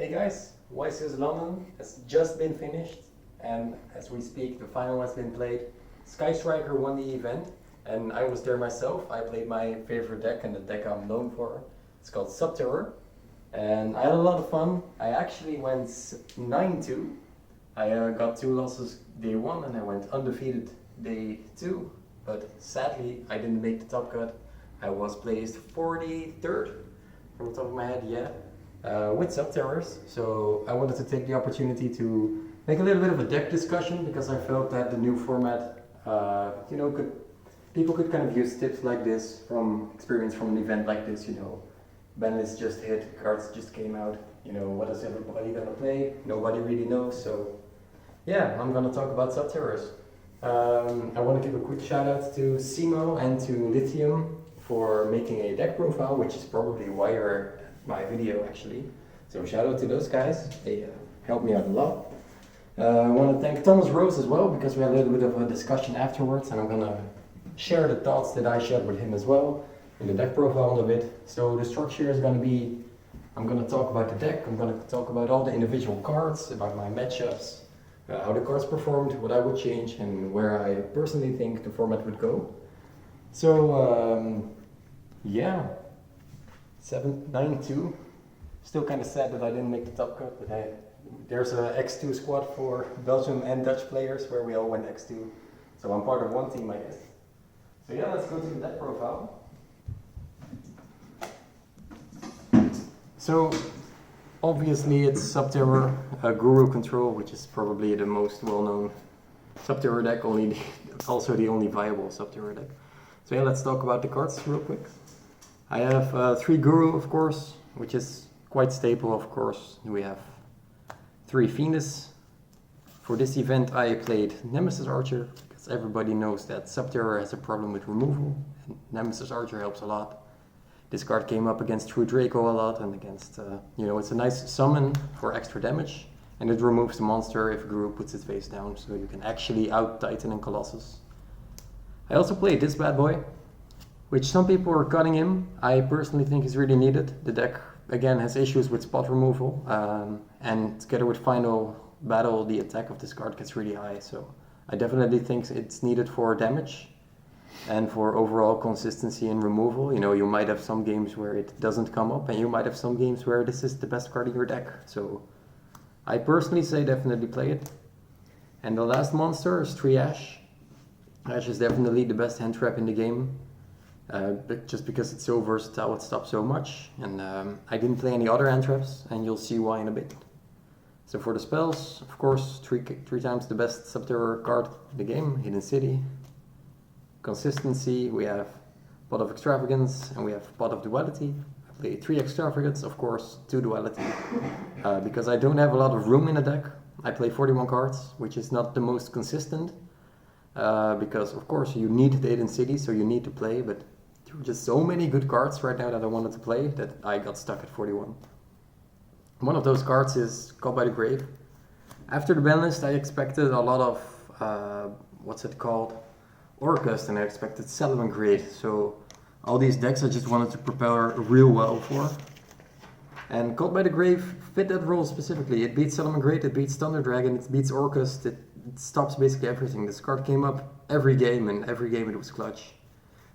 Hey guys, YCS London has just been finished, and as we speak the final has been played. Sky Striker won the event and I was there myself. I played my favorite deck and the deck I'm known for. It's called Subterror and I had a lot of fun. I actually went 9-2. I got 2 losses day 1 and I went undefeated day 2, but sadly I didn't make the top cut. I was placed 43rd from the top of my head, with Subterrors. So I wanted to take the opportunity to make a little bit of a deck discussion because I felt that the new format, people could kind of use tips like this from experience from an event like this. Ban list just hit, cards just came out. What is everybody gonna play? Nobody really knows. So yeah, I'm gonna talk about Subterrors. I want to give a quick shout out to Simo and to Lithium for making a deck profile, which is probably why you're at my video actually. So shout out to those guys, they helped me out a lot. I want to thank Thomas Rose as well because we had a little bit of a discussion afterwards and I'm gonna share the thoughts that I shared with him as well in the deck profile a bit. So the structure is gonna be, I'm gonna talk about the deck, I'm gonna talk about all the individual cards, about my matchups, how the cards performed, what I would change and where I personally think the format would go. So yeah, 9-2. Still kind of sad that I didn't make the top cut, but hey, there's a X2 squad for Belgium and Dutch players where we all went X2. So I'm part of one team, I guess. So yeah, let's go to the deck profile. So obviously it's Subterror, Guru Control, which is probably the most well-known Subterror deck, also the only viable Subterror deck. So yeah, let's talk about the cards real quick. I have 3 Guru, of course, which is quite stable, of course. We have 3 Venus. For this event I played Nemesis Archer, because everybody knows that Subterror has a problem with removal, and Nemesis Archer helps a lot. This card came up against True Draco a lot, and against, it's a nice summon for extra damage, and it removes the monster if Guru puts its face down, so you can actually out-Titan and Colossus. I also played this bad boy, which some people are cutting him. I personally think is really needed. The deck, again, has issues with spot removal, and together with Final Battle, the attack of this card gets really high, so I definitely think it's needed for damage and for overall consistency in removal. You might have some games where it doesn't come up, and you might have some games where this is the best card in your deck. So I personally say definitely play it. And the last monster is 3 Ash. Ash is definitely the best hand trap in the game, but just because it's so versatile, it stops so much. And I didn't play any other hand traps, and you'll see why in a bit. So for the spells, of course, three times the best Subterror card in the game, Hidden City. Consistency, we have Pot of Extravagance and we have Pot of Duality. I play 3 Extravagance, of course, 2 Duality. Because I don't have a lot of room in the deck, I play 41 cards, which is not the most consistent. Because of course you need the Hidden City, so you need to play, but there are just so many good cards right now that I wanted to play that I got stuck at 41. One of those cards is Caught by the Grave. After the ban list I expected a lot of, Orcust, and I expected Salamangreat, so all these decks I just wanted to prepare real well for. And Caught by the Grave fit that role specifically. It beats Salamangreat, it beats Thunder Dragon, it beats Orcust, it stops basically everything. This card came up every game, and every game it was clutch.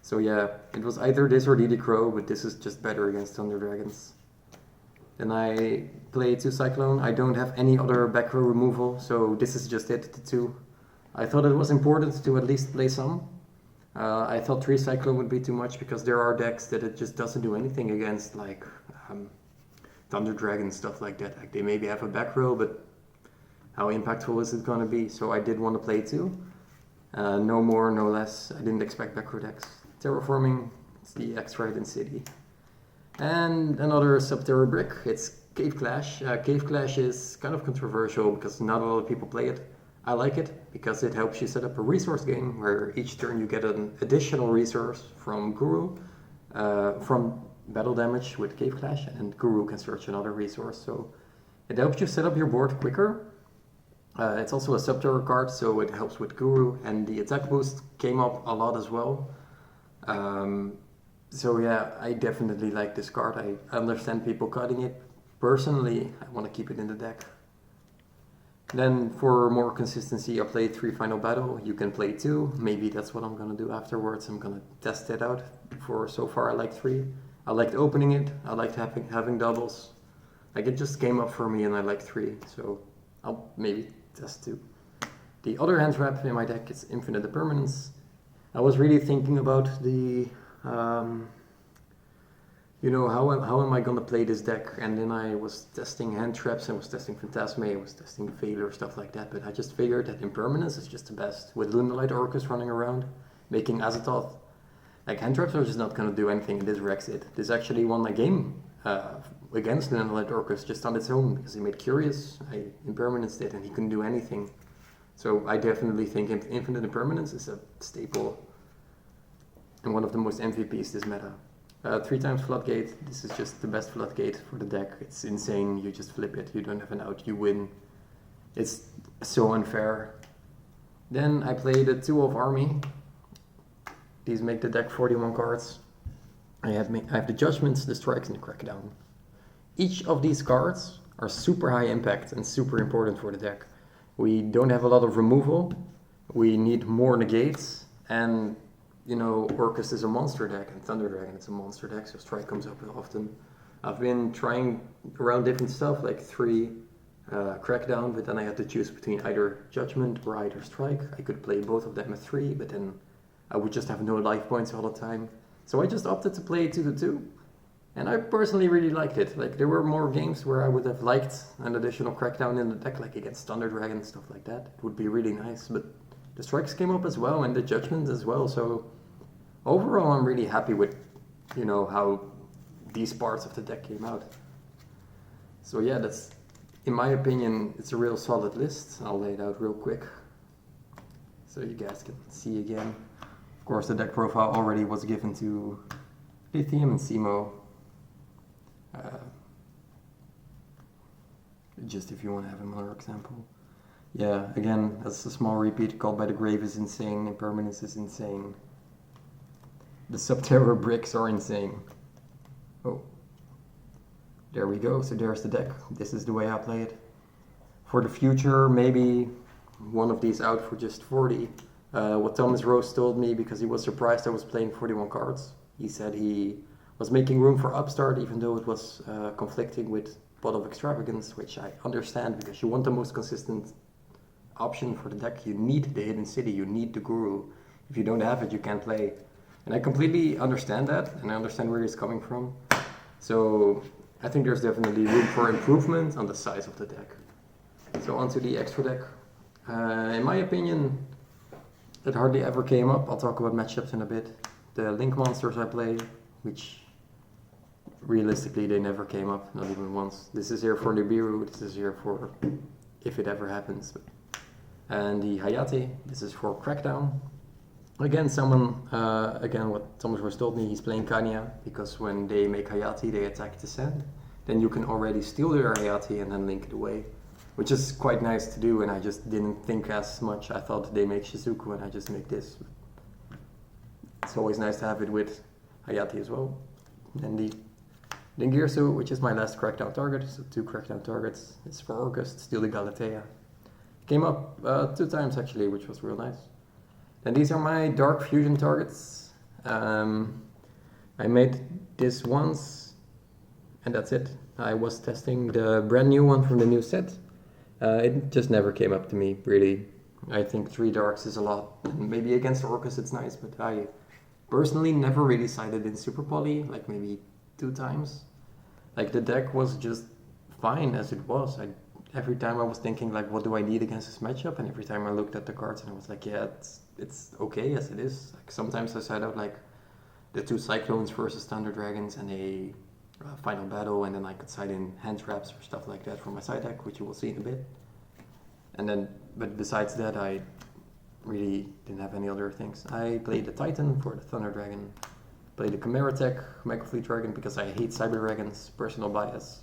So yeah, it was either this or DD Crow, but this is just better against Thunder Dragons. Then I play 2 Cyclone. I don't have any other back row removal, so this is just it, the 2. I thought it was important to at least play some. I thought 3 Cyclone would be too much because there are decks that it just doesn't do anything against, like Thunder Dragon, stuff like that. Like they maybe have a back row, but how impactful is it going to be? So I did want to play 2. No more, no less. I didn't expect back row decks. Terraforming, it's the extra Hidden City. And another Subterror brick, it's Cave Clash. Cave Clash is kind of controversial because not a lot of people play it. I like it because it helps you set up a resource game where each turn you get an additional resource from Guru, from battle damage with Cave Clash, and Guru can search another resource. So it helps you set up your board quicker. It's also a Subterror card, so it helps with Guru, and the attack boost came up a lot as well. So yeah, I definitely like this card. I understand people cutting it. personally, I want to keep it in the deck. Then for more consistency, I played 3 Final Battle. You can play 2. Maybe that's what I'm going to do afterwards. I'm going to test it out. So far I like 3. I liked opening it. I liked having doubles. Like it just came up for me and I like 3. So I'll maybe test 2. The other hand trap in my deck is Infinite Impermanence. I was really thinking about the... how am I gonna play this deck? And then I was testing hand traps, I was testing Phantasme, I was testing Failure, stuff like that. But I just figured that Impermanence is just the best. With Lunalight Orcus running around, making Azathoth. Like hand traps are just not gonna do anything, this wrecks it. This actually won a game against Lunalight Orcus just on its own, because he made Curious, I Impermanence it, and he couldn't do anything. So I definitely think Infinite Impermanence is a staple and one of the most MVPs this meta. 3 times Floodgate, this is just the best Floodgate for the deck. It's insane, you just flip it, you don't have an out, you win. It's so unfair. Then I play the 2 of Army. These make the deck 41 cards. I have the Judgments, the Strikes, and the Crackdown. Each of these cards are super high impact and super important for the deck. We don't have a lot of removal, we need more negates, and Orcus is a monster deck, and Thunder Dragon is a monster deck, so Strike comes up often. I've been trying around different stuff, like 3 Crackdown, but then I had to choose between either Judgment or either Strike. I could play both of them at 3, but then I would just have no life points all the time. So I just opted to play 2-2, and I personally really liked it. Like, there were more games where I would have liked an additional Crackdown in the deck, like against Thunder Dragon, stuff like that. It would be really nice, but the Strikes came up as well, and the Judgments as well, so overall, I'm really happy with, how these parts of the deck came out. So yeah, that's, in my opinion, it's a real solid list. I'll lay it out real quick so you guys can see again. Of course, the deck profile already was given to Lithium and Simo. Just if you want to have another example. Yeah, again, that's a small repeat. Called by the Grave is insane. Impermanence is insane. The Subterror bricks are insane. Oh. There we go, so there's the deck. This is the way I play it. For the future, maybe one of these out for just 40. What Thomas Rose told me, because he was surprised I was playing 41 cards. He said he was making room for Upstart, even though it was conflicting with Pot of Extravagance, which I understand, because you want the most consistent option for the deck. You need the Hidden City, you need the Guru. If you don't have it, you can't play. And I completely understand that, and I understand where he's coming from. So I think there's definitely room for improvement on the size of the deck. So onto the extra deck. In my opinion, it hardly ever came up. I'll talk about matchups in a bit. The Link monsters I play, which realistically they never came up, not even once. This is here for Nibiru, this is here for if it ever happens. And the Hayate, this is for Crackdown. Again, what Thomas Rose told me, he's playing Kanya, because when they make Hayate, they attack the sand. Then you can already steal their Hayate and then link it away, which is quite nice to do, and I just didn't think as much. I thought they make Shizuku and I just make this. It's always nice to have it with Hayate as well. And the Dingirsu, which is my last Crackdown target, so 2 Crackdown targets. It's for August, steal the Galatea. Came up 2 times actually, which was real nice. And these are my Dark Fusion targets. I made this once, and that's it. I was testing the brand new one from the new set. It just never came up to me, really. I think 3 Darks is a lot. Maybe against Orcus it's nice, but I personally never really sided in Super Poly, like maybe 2 times. Like, the deck was just fine as it was. Every time I was thinking, like, what do I need against this matchup? And every time I looked at the cards and I was like, yeah, it's okay as it is. Like, sometimes I side out like the 2 Cyclones versus Thunder Dragons and a Final Battle, and then I could side in hand traps or stuff like that for my side deck, which you will see in a bit. And then, but besides that, I really didn't have any other things. I played the Titan for the Thunder Dragon, played the Chimera Tech, Mega Fleet Dragon, because I hate Cyber Dragons, personal bias.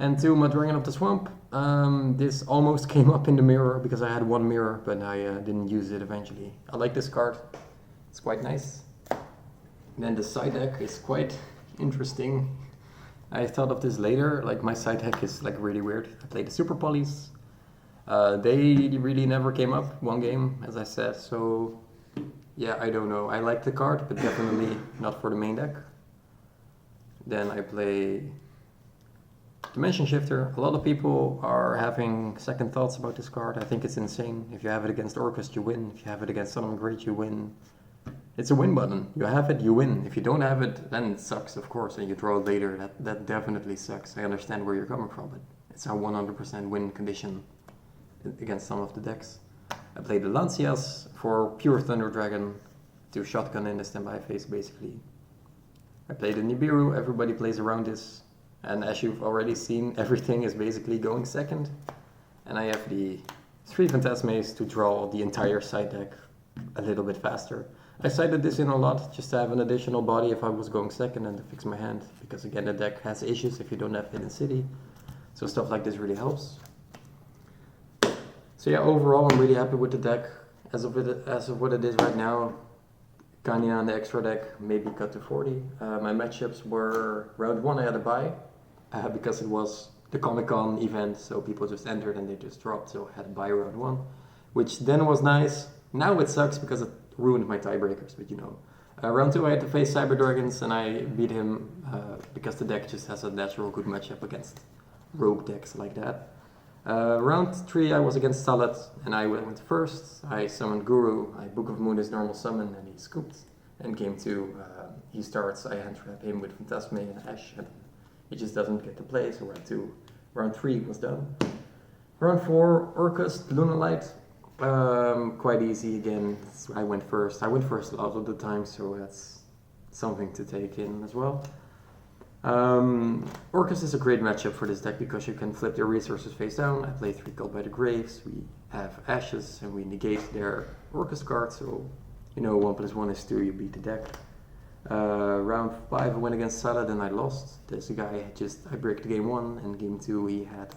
And 2 Madragon of the Swamp. This almost came up in the mirror because I had 1 mirror, but I didn't use it eventually. I like this card, it's quite nice. And then the side deck is quite interesting. I thought of this later. Like my side deck is like really weird. I played the Super Polys. They really never came up one game, as I said. So yeah, I don't know. I like the card, but definitely not for the main deck. Then I play Dimension Shifter. A lot of people are having second thoughts about this card. I think it's insane. If you have it against Orcust, you win. If you have it against Someone Great, you win. It's a win button. You have it, you win. If you don't have it, then it sucks, of course, and you draw it later. That definitely sucks. I understand where you're coming from, but it's a 100% win condition against some of the decks. I played the Lancias for pure Thunder Dragon to shotgun in the standby phase, basically. I played the Nibiru. Everybody plays around this. And as you've already seen, everything is basically going second. And I have the 3 Phantasmes to draw the entire side deck a little bit faster. I sided this in a lot just to have an additional body if I was going second and to fix my hand. Because again, the deck has issues if you don't have Hidden City. So stuff like this really helps. So yeah, overall I'm really happy with the deck. As of what it is right now, Kanya and the extra deck maybe cut to 40. My matchups were round 1 I had a bye. Because it was the Comic-Con event, so people just entered and they just dropped, so I had to buy round 1, which then was nice. Now it sucks because it ruined my tiebreakers, but you know. Round 2 I had to face Cyber Dragons and I beat him because the deck just has a natural good matchup against rogue decks like that. Round 3 I was against Salat and I went first. I summoned Guru, I Book of Moon his normal summon and he scooped. And game 2 he starts, I hand trap him with Phantasme and Ash. And he just doesn't get to play, so round 3 was done. Round 4, Orcust, Lunalight, quite easy again. I went first a lot of the time, so that's something to take in as well. Orcust is a great matchup for this deck because you can flip their resources face down. I play 3 Called by the Graves, we have Ashes and we negate their Orcust card, so you know 1 + 1 is 2, you beat the deck. Round 5 I went against Salad and I lost. This guy I bricked game 1 and game 2 he had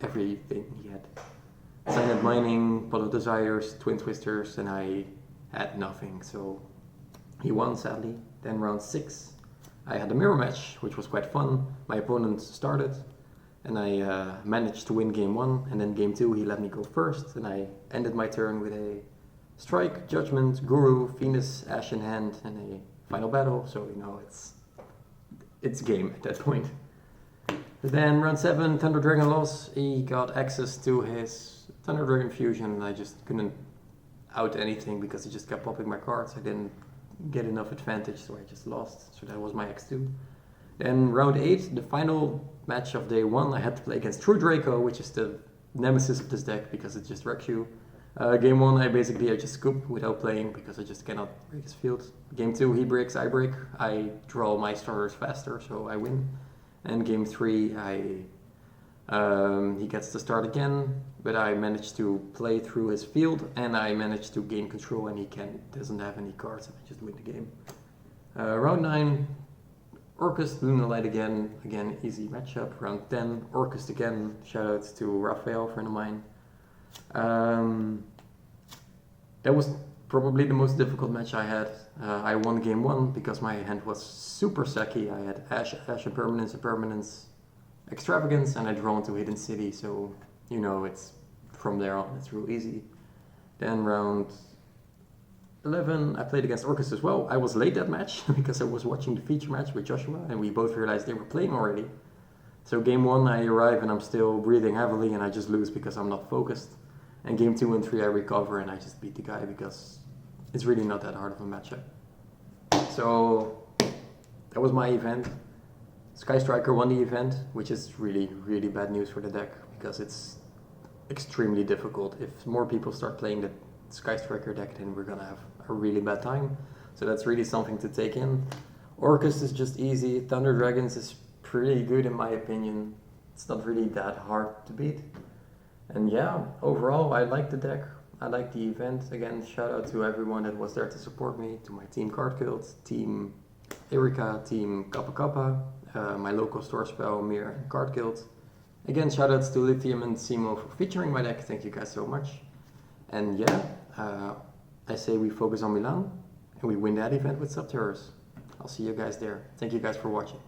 everything. He had Silent Mining, Pot of Desires, Twin Twisters, and I had nothing, so he won sadly. Then round 6 I had a mirror match, which was quite fun. My opponent started and I managed to win game 1, and then game 2 he let me go first and I ended my turn with a Strike, Judgment, Guru, Venus, Ash in hand, and a final battle, so you know it's game at that point. Then round 7, Thunder Dragon loss. He got access to his Thunder Dragon fusion and I just couldn't out anything because he just kept popping my cards. I didn't get enough advantage, so I just lost. So that was my X2. Then round 8, the final match of day 1, I had to play against True Draco, which is the nemesis of this deck because it just wrecks you. Game 1 I just scoop without playing because I just cannot break his field. Game 2 he breaks, I break. I draw my starters faster, so I win. And game 3 he gets to start again, but I managed to play through his field and I managed to gain control and he doesn't have any cards and I just win the game. Round 9, Orcust, Lunalight again easy matchup. Round 10, Orcust again, shoutouts to Raphael, friend of mine. That was probably the most difficult match I had. I won game 1 because my hand was super sacky. I had Ash Impermanence, Extravagance, and I draw into Hidden City, so you know it's from there on, it's real easy. Then round 11, I played against Orcust as well. I was late that match because I was watching the feature match with Joshua and we both realized they were playing already. So game 1 I arrive and I'm still breathing heavily and I just lose because I'm not focused. And game 2 and 3 I recover and I just beat the guy because it's really not that hard of a matchup. So that was my event. Sky Striker won the event, which is really, really bad news for the deck because it's extremely difficult. If more people start playing the Sky Striker deck, then we're gonna have a really bad time. So that's really something to take in. Orcust is just easy. Thunder Dragons is pretty good in my opinion. It's not really that hard to beat. And yeah, overall I like the deck. I like the event. Again, shout out to everyone that was there to support me, to my team Card Guild, team Erika, team Kappa Kappa, my local store spell, Mir and Card Guild. Again, shout outs to Lithium and Simo for featuring my deck. Thank you guys so much. And yeah, I say we focus on Milan and we win that event with Subterrors. I'll see you guys there. Thank you guys for watching.